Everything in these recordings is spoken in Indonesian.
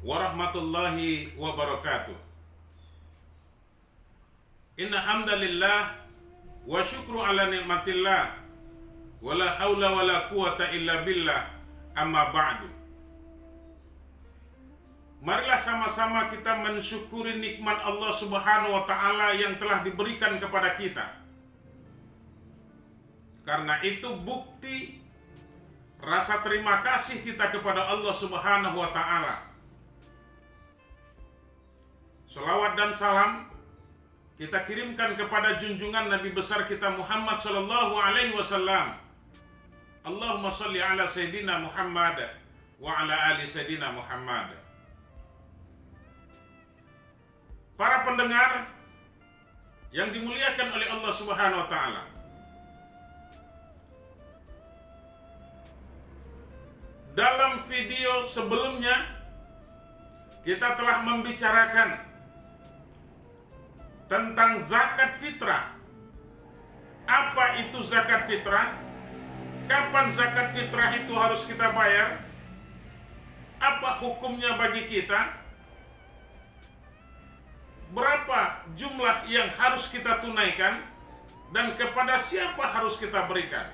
warahmatullahi wabarakatuh. Inna hamdalillah wa syukru ala nikmatillah wa la hawla wa la quwata illa billah, amma ba'du. Marilah sama-sama kita mensyukuri nikmat Allah Subhanahu wa ta'ala yang telah diberikan kepada kita. Karena itu bukti rasa terima kasih kita kepada Allah Subhanahu wa ta'ala. Salawat dan salam kita kirimkan kepada junjungan Nabi besar kita Muhammad sallallahu alaihi wasallam. Allahumma shalli ala Sayyidina Muhammad wa ala ali Sayyidina Muhammad. Para pendengar yang dimuliakan oleh Allah Subhanahu wa ta'ala, dalam video sebelumnya kita telah membicarakan tentang zakat fitrah. Apa itu zakat fitrah? Kapan zakat fitrah itu harus kita bayar? Apa hukumnya bagi kita? Berapa jumlah yang harus kita tunaikan? Dan kepada siapa harus kita berikan?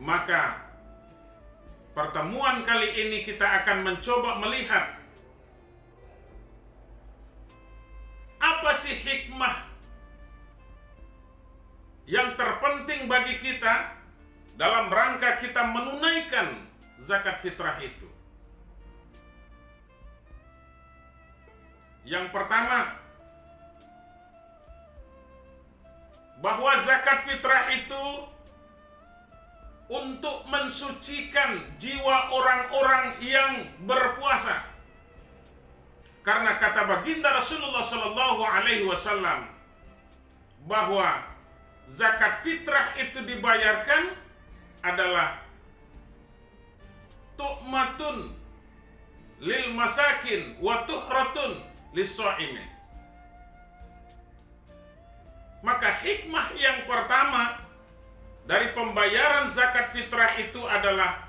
Maka pertemuan kali ini kita akan mencoba melihat apa sih hikmah yang terpenting bagi kita dalam rangka kita menunaikan zakat fitrah itu. Yang pertama, bahwa zakat fitrah itu untuk mensucikan jiwa orang-orang yang berpuasa. Karena kata baginda Rasulullah sallallahu alaihi wasallam bahwa zakat fitrah itu dibayarkan adalah tu'matun lil masakin wa tuhratun lis-sha'imin. Maka hikmah yang pertama dari pembayaran zakat fitrah itu adalah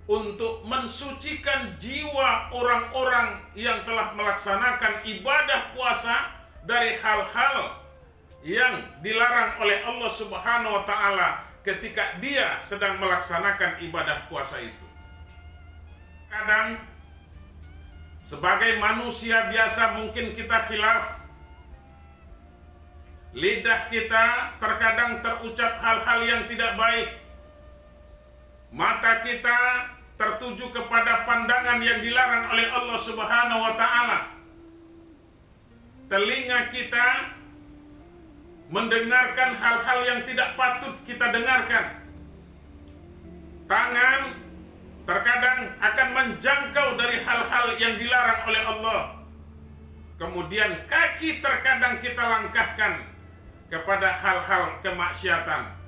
untuk mensucikan jiwa orang-orang yang telah melaksanakan ibadah puasa dari hal-hal yang dilarang oleh Allah Subhanahu wa ta'ala ketika dia sedang melaksanakan ibadah puasa itu. Kadang sebagai manusia biasa mungkin kita khilaf. Lidah kita terkadang terucap hal-hal yang tidak baik. Mata kita tertuju kepada pandangan yang dilarang oleh Allah Subhanahu wa ta'ala. Telinga kita mendengarkan hal-hal yang tidak patut kita dengarkan. Tangan terkadang akan menjangkau dari hal-hal yang dilarang oleh Allah. Kemudian kaki terkadang kita langkahkan kepada hal-hal kemaksiatan,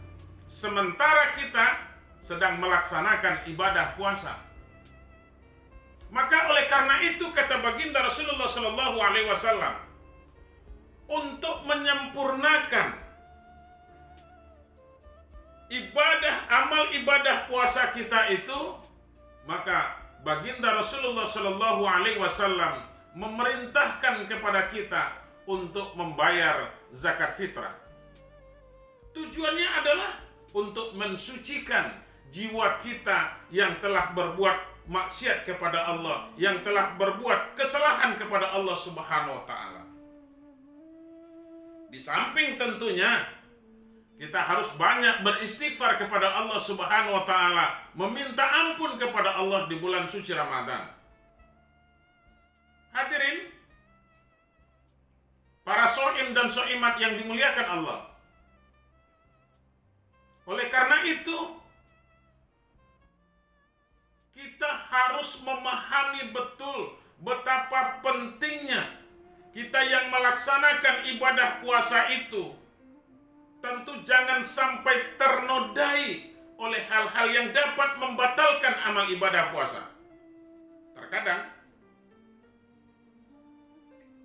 sementara kita sedang melaksanakan ibadah puasa. Maka oleh karena itu kata baginda Rasulullah sallallahu alaihi wasallam, untuk menyempurnakan amal ibadah puasa kita itu, maka baginda Rasulullah sallallahu alaihi wasallam memerintahkan kepada kita untuk membayar zakat fitrah. Tujuannya adalah untuk mensucikan jiwa kita yang telah berbuat maksiat kepada Allah, yang telah berbuat kesalahan kepada Allah Subhanahu wa ta'ala. Di samping tentunya kita harus banyak beristighfar kepada Allah Subhanahu wa ta'ala, meminta ampun kepada Allah di bulan suci Ramadan. Hadirin para shaim dan shaimat yang dimuliakan Allah. Oleh karena itu, kita harus memahami betul betapa pentingnya kita yang melaksanakan ibadah puasa itu tentu jangan sampai ternodai oleh hal-hal yang dapat membatalkan amal ibadah puasa. Terkadang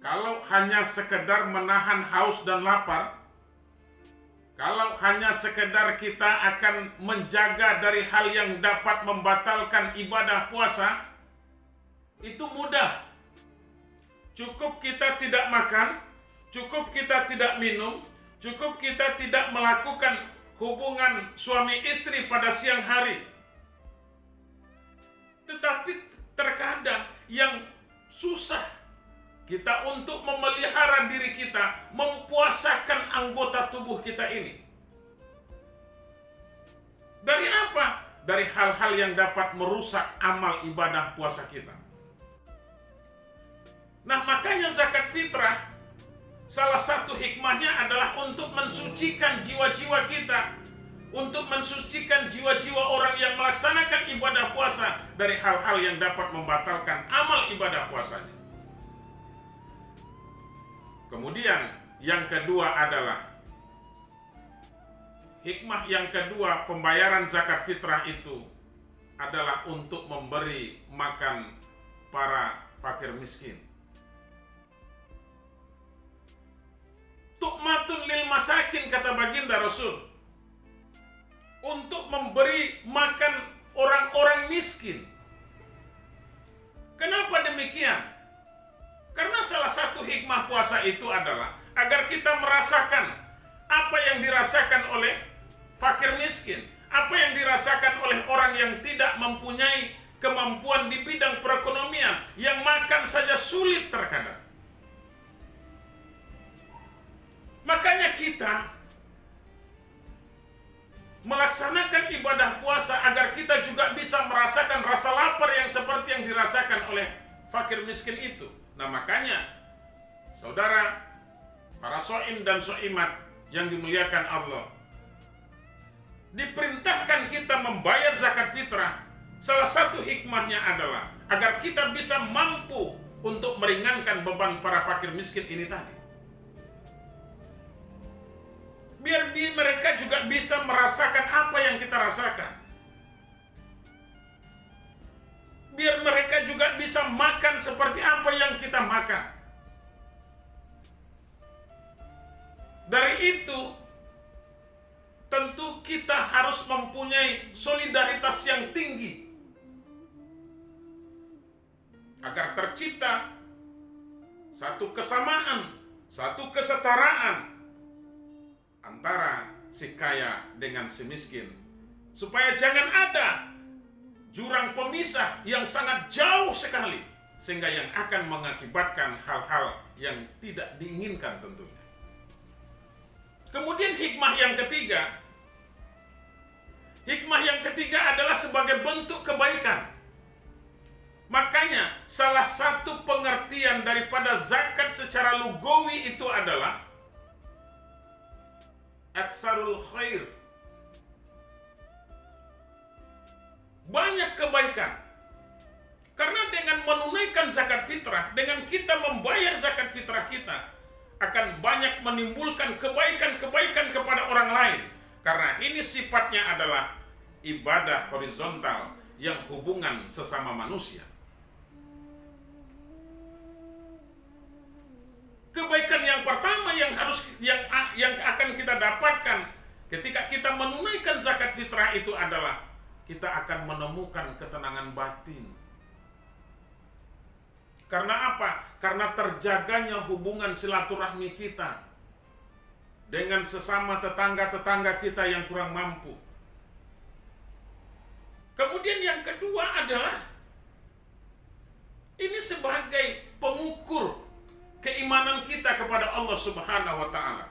kalau hanya sekedar menahan haus dan lapar, kalau hanya sekedar kita akan menjaga dari hal yang dapat membatalkan ibadah puasa, itu mudah. Cukup kita tidak makan, cukup kita tidak minum, cukup kita tidak melakukan hubungan suami istri pada siang hari. Tetapi terkadang yang susah kita untuk memelihara diri kita, mempuasakan anggota tubuh kita ini. Dari apa? Dari hal-hal yang dapat merusak amal ibadah puasa kita. Nah, makanya zakat fitrah salah satu hikmahnya adalah untuk mensucikan jiwa-jiwa kita, untuk mensucikan jiwa-jiwa orang yang melaksanakan ibadah puasa dari hal-hal yang dapat membatalkan amal ibadah puasanya. Kemudian yang kedua adalah hikmah yang kedua, pembayaran zakat fitrah itu adalah untuk memberi makan para fakir miskin. Tu'matun lil masakin, kata baginda Rasul, untuk memberi makan orang-orang miskin. Kenapa demikian? Karena salah satu hikmah puasa itu adalah agar kita merasakan apa yang dirasakan oleh fakir miskin, apa yang dirasakan oleh orang yang tidak mempunyai kemampuan di bidang perekonomian, yang makan saja sulit terkadang. Makanya kita melaksanakan ibadah puasa agar kita juga bisa merasakan rasa lapar yang seperti yang dirasakan oleh fakir miskin itu. Nah, makanya saudara, para shaim dan shaimat yang dimuliakan Allah, diperintahkan kita membayar zakat fitrah. Salah satu hikmahnya adalah agar kita bisa mampu untuk meringankan beban para fakir miskin ini tadi. Biar mereka juga bisa merasakan apa yang kita rasakan. Biar mereka juga bisa makan seperti apa yang kita makan. Dari itu, tentu kita harus mempunyai solidaritas yang tinggi agar tercipta satu kesamaan, satu kesetaraan antara si kaya dengan si miskin, supaya jangan ada jurang pemisah yang sangat jauh sekali, sehingga yang akan mengakibatkan hal-hal yang tidak diinginkan tentunya. Kemudian hikmah yang ketiga adalah sebagai bentuk kebaikan. Makanya salah satu pengertian daripada zakat secara lugawi itu adalah aksarul khair, banyak kebaikan. Karena dengan menunaikan zakat fitrah, dengan kita membayar zakat fitrah kita, akan banyak menimbulkan kebaikan-kebaikan kepada orang lain. Karena ini sifatnya adalah ibadah horizontal yang hubungan sesama manusia. Kebaikan yang pertama yang akan kita dapatkan ketika kita menunaikan zakat fitrah itu adalah kita akan menemukan ketenangan batin. Karena apa? Karena terjaganya hubungan silaturahmi kita dengan sesama tetangga-tetangga kita yang kurang mampu. Kemudian yang kedua adalah ini sebagai pengukur keimanan kita kepada Allah Subhanahu wa taala.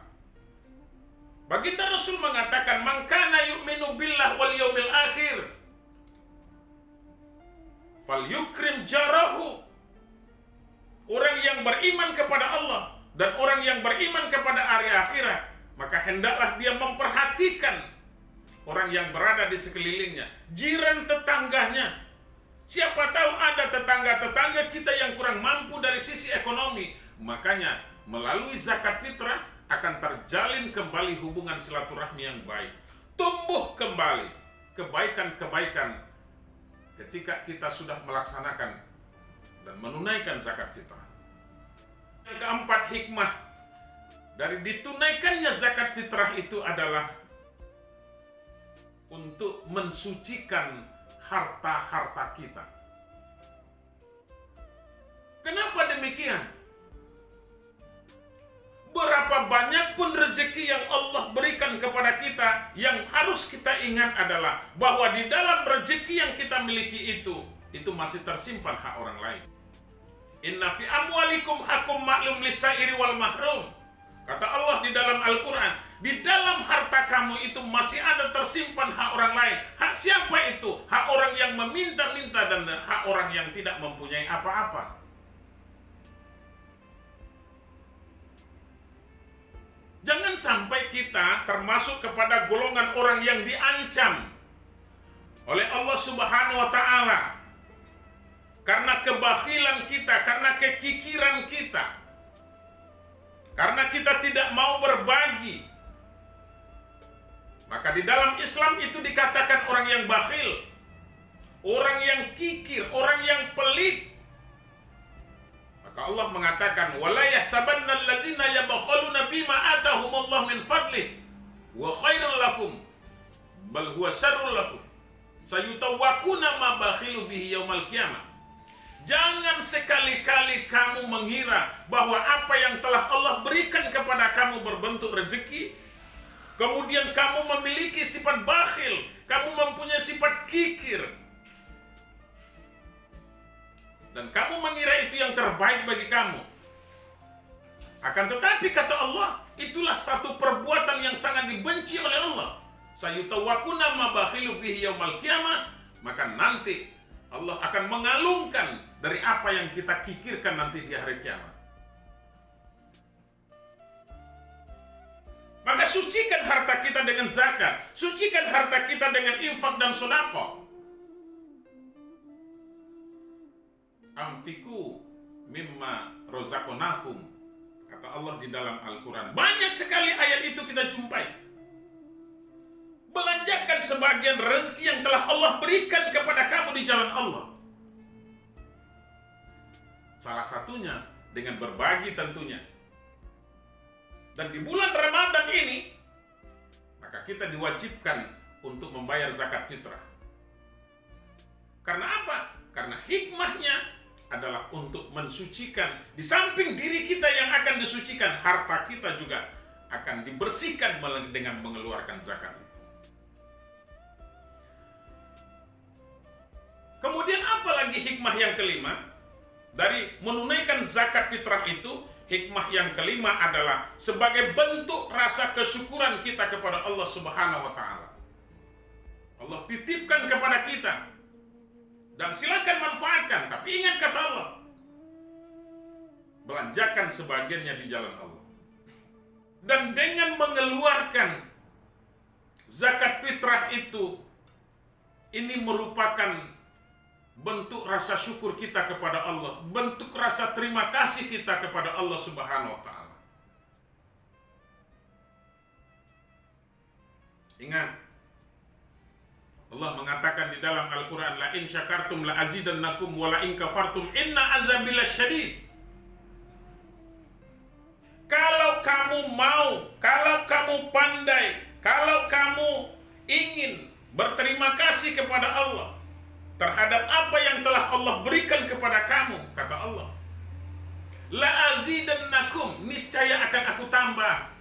Baginda Rasul mengatakan, "Man kana yu'minu billah wal yaumil akhir falyukrim jarahu." Orang yang beriman kepada Allah dan orang yang beriman kepada hari akhirat, maka hendaklah dia memperhatikan orang yang berada di sekelilingnya, jiran tetangganya. Siapa tahu ada tetangga-tetangga kita yang kurang mampu dari sisi ekonomi. Makanya melalui zakat fitrah akan terjalin kembali hubungan silaturahmi yang baik. Tumbuh kembali kebaikan-kebaikan ketika kita sudah melaksanakan dan menunaikan zakat fitrah. Yang keempat, hikmah dari ditunaikannya zakat fitrah itu adalah untuk mensucikan harta-harta kita. Kenapa demikian? Berapa banyak pun rezeki yang Allah berikan kepada kita, yang harus kita ingat adalah bahwa di dalam rezeki yang kita miliki itu masih tersimpan hak orang lain. Inna fi amwalikum hakum ma'lum lisairi wal mahrum. Kata Allah di dalam Al-Quran, di dalam harta kamu itu masih ada tersimpan hak orang lain. Hak siapa itu? Hak orang yang meminta-minta dan hak orang yang tidak mempunyai apa-apa. Jangan sampai kita termasuk kepada golongan orang yang diancam oleh Allah Subhanahu wa Ta'ala karena kebakhilan kita, karena kekikiran kita, karena kita tidak mau berbagi. Maka di dalam Islam itu dikatakan orang yang bakhil, orang yang kikir, orang yang pelit. Maka Allah mengatakan, wala yahsabanna allazina yabkhaluna bima atahumullah min fadlih wa khairul lakum bal huwa syarrul lakum sayutawwaquna ma bakhilu bihi yaumal qiyamah. Jangan sekali-kali kamu mengira bahwa apa yang telah Allah berikan kepada kamu berbentuk rezeki, kemudian kamu memiliki sifat bakhil, kamu mempunyai sifat kikir, dan kamu mengira itu yang terbaik bagi kamu. Akan tetapi kata Allah, itulah satu perbuatan yang sangat dibenci oleh Allah. Sayutawwaquna ma bakhilu bihi yaumal qiyamah. Maka nanti Allah akan mengalungkan dari apa yang kita kikirkan nanti di hari kiamat. Maka sucikan harta kita dengan zakat, sucikan harta kita dengan infak dan sedekah. Amfiku mimma rozaqnakum, kata Allah di dalam Al-Quran. Banyak sekali ayat itu kita jumpai. Belanjakan sebagian rezeki yang telah Allah berikan kepada kamu di jalan Allah. Salah satunya dengan berbagi tentunya. Dan di bulan Ramadan ini, maka kita diwajibkan untuk membayar zakat fitrah. Karena apa? Karena hikmahnya adalah untuk mensucikan, di samping diri kita yang akan disucikan, harta kita juga akan dibersihkan dengan mengeluarkan zakat itu. Kemudian apa lagi hikmah yang kelima? Dari menunaikan zakat fitrah itu, hikmah yang kelima adalah sebagai bentuk rasa kesyukuran kita kepada Allah Subhanahu wa Ta'ala. Allah titipkan kepada kita, dan silakan manfaatkan, tapi ingat kata Allah, belanjakan sebagiannya di jalan Allah. Dan dengan mengeluarkan zakat fitrah itu, ini merupakan bentuk rasa syukur kita kepada Allah, bentuk rasa terima kasih kita kepada Allah Subhanahu wa Ta'ala. Ingat, Allah mengatakan di dalam Al-Quran, la in syakartum la azidannakum wa la in kafartum inna azabi lasyadid. Kalau kamu mau, kalau kamu pandai, kalau kamu ingin berterima kasih kepada Allah terhadap apa yang telah Allah berikan kepada kamu, kata Allah, la azidannakum, niscaya akan aku tambah.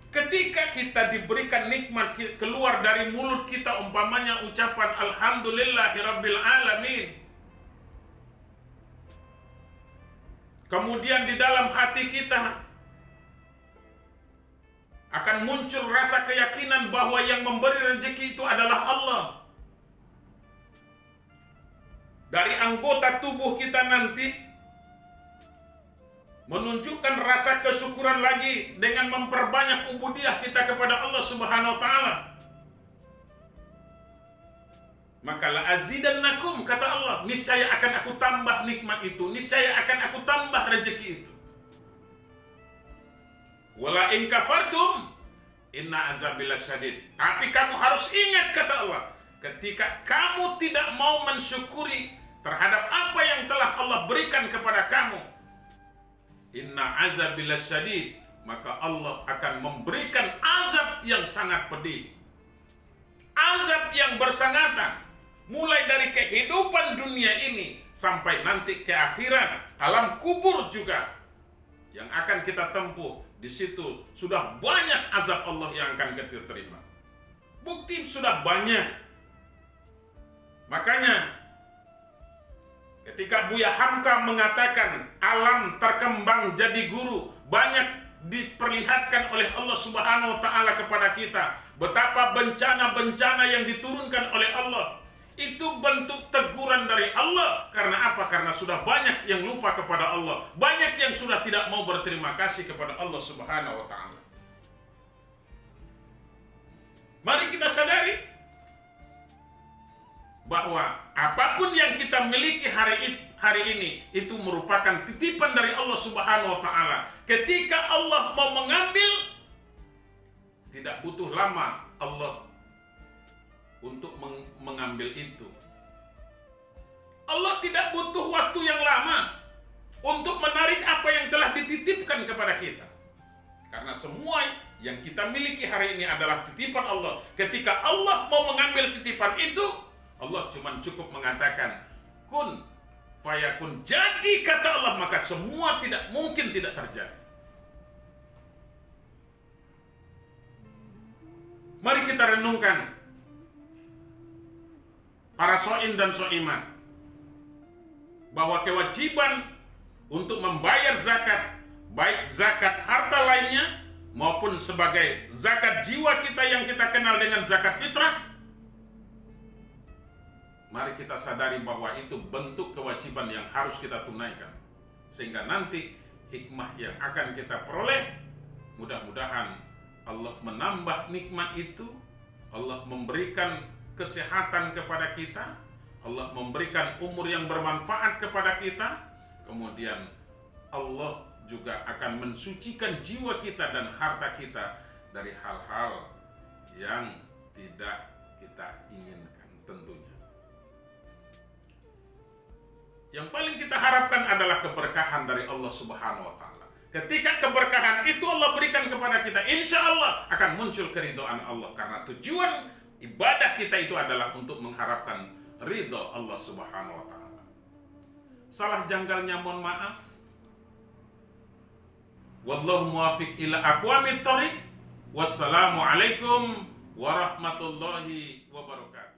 Ketika kita diberikan nikmat keluar dari mulut kita, umpamanya ucapan alhamdulillahirabbil alamin, kemudian di dalam hati kita akan muncul rasa keyakinan bahwa yang memberi rezeki itu adalah Allah. Dari anggota tubuh kita nanti menunjukkan rasa kesyukuran lagi dengan memperbanyak ubudiyah kita kepada Allah Subhanahu wa Ta'ala. Maka la azidannakum, kata Allah, niscaya akan aku tambah nikmat itu, niscaya akan aku tambah rezeki itu. Wala in kafartum inna azabi lasyadid. Tapi kamu harus ingat, kata Allah, ketika kamu tidak mau mensyukuri terhadap apa yang telah Allah berikan kepada kamu, inna azabi lasyadid, maka Allah akan memberikan azab yang sangat pedih, azab yang bersangatan. mulai dari kehidupan dunia ini sampai nanti ke akhirat, alam kubur juga yang akan kita tempuh. Di situ sudah banyak azab Allah yang akan kita terima. Bukti sudah banyak. Makanya ketika Buya Hamka mengatakan alam terkembang jadi guru, banyak diperlihatkan oleh Allah Subhanahu wa taala kepada kita betapa bencana-bencana yang diturunkan oleh Allah itu bentuk teguran dari Allah. Karena apa? Karena sudah banyak yang lupa kepada Allah, banyak yang sudah tidak mau berterima kasih kepada Allah Subhanahu wa taala. Mari kita sadari bahwa apapun yang kita miliki hari ini itu merupakan titipan dari Allah Subhanahu wa taala. Ketika Allah mau mengambil, tidak butuh lama Allah untuk mengambil itu. Allah tidak butuh waktu yang lama untuk menarik apa yang telah dititipkan kepada kita. Karena semua yang kita miliki hari ini adalah titipan Allah. Ketika Allah mau mengambil titipan itu, Allah cuma cukup mengatakan kun fayakun, jadi kata Allah, maka semua tidak mungkin tidak terjadi. Mari kita renungkan para so'im dan so'iman bahwa kewajiban untuk membayar zakat, baik zakat harta lainnya maupun sebagai zakat jiwa kita yang kita kenal dengan zakat fitrah, mari kita sadari bahwa itu bentuk kewajiban yang harus kita tunaikan. Sehingga nanti hikmah yang akan kita peroleh, mudah-mudahan Allah menambah nikmat itu, Allah memberikan kesehatan kepada kita, Allah memberikan umur yang bermanfaat kepada kita, kemudian Allah juga akan mensucikan jiwa kita dan harta kita dari hal-hal yang tidak kita inginkan tentunya. Yang paling kita harapkan adalah keberkahan dari Allah Subhanahu wa taala. Ketika keberkahan itu Allah berikan kepada kita, insya Allah akan muncul keridhaan Allah. Karena tujuan ibadah kita itu adalah untuk mengharapkan ridho Allah Subhanahu wa taala. Salah janggalnya mohon maaf. Wallahu muwafiq ila aqwamit thoriq. Wassalamualaikum warahmatullahi wabarakatuh.